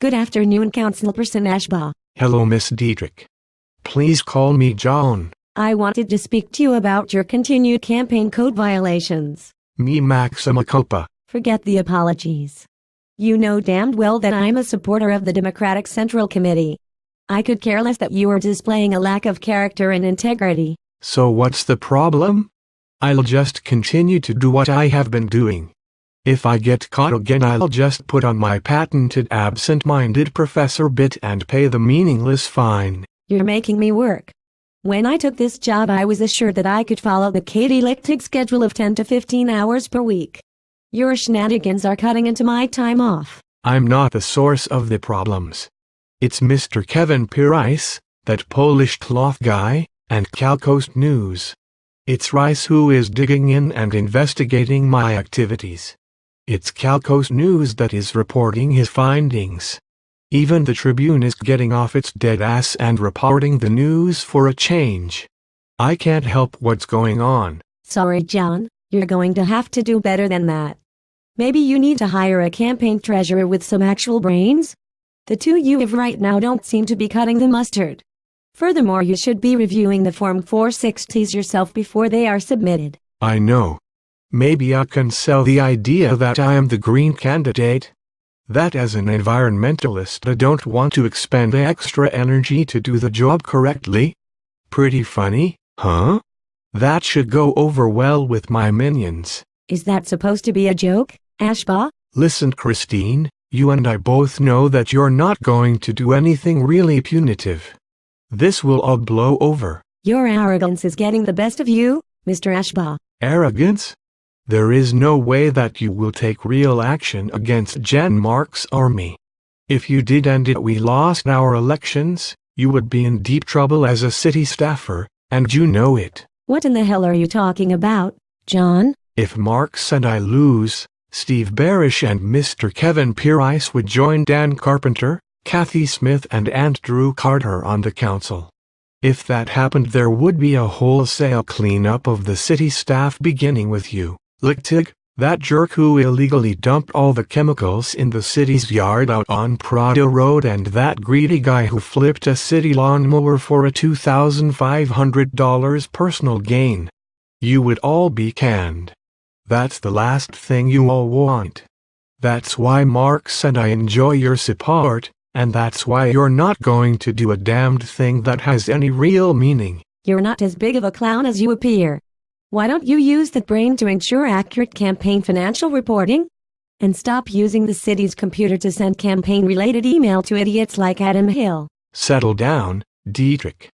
Good afternoon, Councilperson Ashbaugh. Hello, Miss Dietrich. Please call me John. I wanted to speak to you about your continued campaign code violations. Me maxima culpa. Forget the apologies. You know damned well that I'm a supporter of the Democratic Central Committee. I could care less that you are displaying a lack of character and integrity. So what's the problem? I'll just continue to do what I have been doing. If I get caught again, I'll just put on my patented absent-minded professor bit and pay the meaningless fine. You're making me work. When I took this job, I was assured that I could follow the Katie Lichtig schedule of 10 to 15 hours per week. Your shenanigans are cutting into my time off. I'm not the source of the problems. It's Mr. Kevin Pieris, that Polish cloth guy, and CalCoast News. It's Rice who is digging in and investigating my activities. It's CalCoast News that is reporting his findings. Even the Tribune is getting off its dead ass and reporting the news for a change. I can't help what's going on. Sorry, John, you're going to have to do better than that. Maybe you need to hire a campaign treasurer with some actual brains? The two you have right now don't seem to be cutting the mustard. Furthermore, you should be reviewing the Form 460s yourself before they are submitted. I know. Maybe I can sell the idea that I am the green candidate. That as an environmentalist, I don't want to expend extra energy to do the job correctly. Pretty funny, huh? That should go over well with my minions. Is that supposed to be a joke, Ashbaugh? Listen, Christine, you and I both know that you're not going to do anything really punitive. This will all blow over. Your arrogance is getting the best of you, Mr. Ashbaugh. Arrogance? There is no way that you will take real action against Jan Marks' army. If you did and we lost our elections, you would be in deep trouble as a city staffer, and you know it. What in the hell are you talking about, John? If Marks and I lose, Steve Barish and Mr. Kevin Pieris would join Dan Carpenter, Kathy Smith and Andrew Carter on the council. If that happened, there would be a wholesale cleanup of the city staff beginning with you, Lichtig, that jerk who illegally dumped all the chemicals in the city's yard out on Prado Road, and that greedy guy who flipped a city lawnmower for a $2,500 personal gain. You would all be canned. That's the last thing you all want. That's why Marks and I enjoy your support, and that's why you're not going to do a damned thing that has any real meaning. You're not as big of a clown as you appear. Why don't you use that brain to ensure accurate campaign financial reporting? And stop using the city's computer to send campaign-related email to idiots like Adam Hill. Settle down, Dietrich.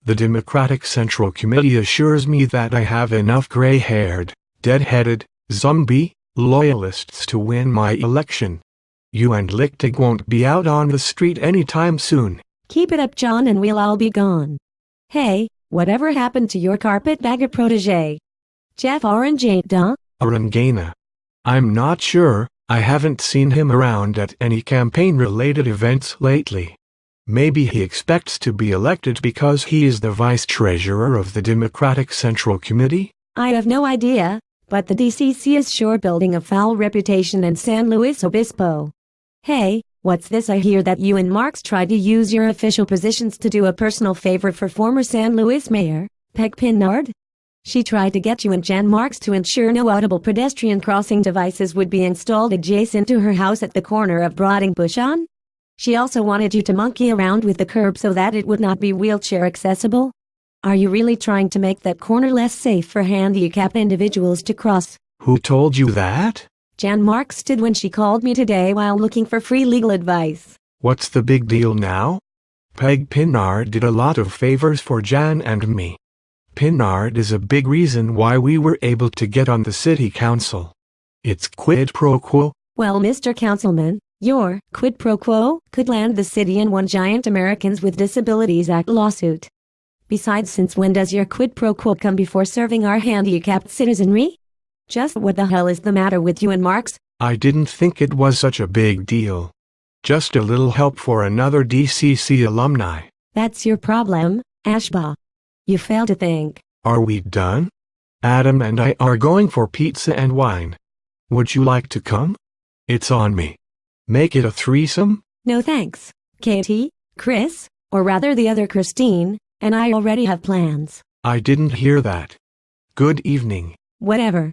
The Democratic Central Committee assures me that I have enough gray-haired, dead-headed, zombie loyalists to win my election. You and Lichtig won't be out on the street anytime soon. Keep it up, John, and we'll all be gone. Hey, whatever happened to your carpetbagger protege? Jeff Orangena? Orangena. I'm not sure. I haven't seen him around at any campaign-related events lately. Maybe he expects to be elected because he is the vice treasurer of the Democratic Central Committee? I have no idea, but the DCC is sure building a foul reputation in San Luis Obispo. Hey, what's this? I hear that you and Marks tried to use your official positions to do a personal favor for former San Luis Mayor, Peg Pinard? She tried to get you and Jan Marks to ensure no audible pedestrian crossing devices would be installed adjacent to her house at the corner of Broad and Bushon. She also wanted you to monkey around with the curb so that it would not be wheelchair accessible. Are you really trying to make that corner less safe for handicapped individuals to cross? Who told you that? Jan Marks did when she called me today while looking for free legal advice. What's the big deal now? Peg Pinard did a lot of favors for Jan and me. Pinard is a big reason why we were able to get on the city council. It's quid pro quo. Well, Mr. Councilman, your quid pro quo could land the city in one giant Americans with Disabilities Act lawsuit. Besides, since when does your quid pro quo come before serving our handicapped citizenry? Just what the hell is the matter with you and Marks? I didn't think it was such a big deal. Just a little help for another DCC alumni. That's your problem, Ashbaugh. You fail to think. Are we done? Adam and I are going for pizza and wine. Would you like to come? It's on me. Make it a threesome, No thanks. Katie, Chris, or rather the other Christine, and I already have plans. I didn't hear that. Good evening. Whatever.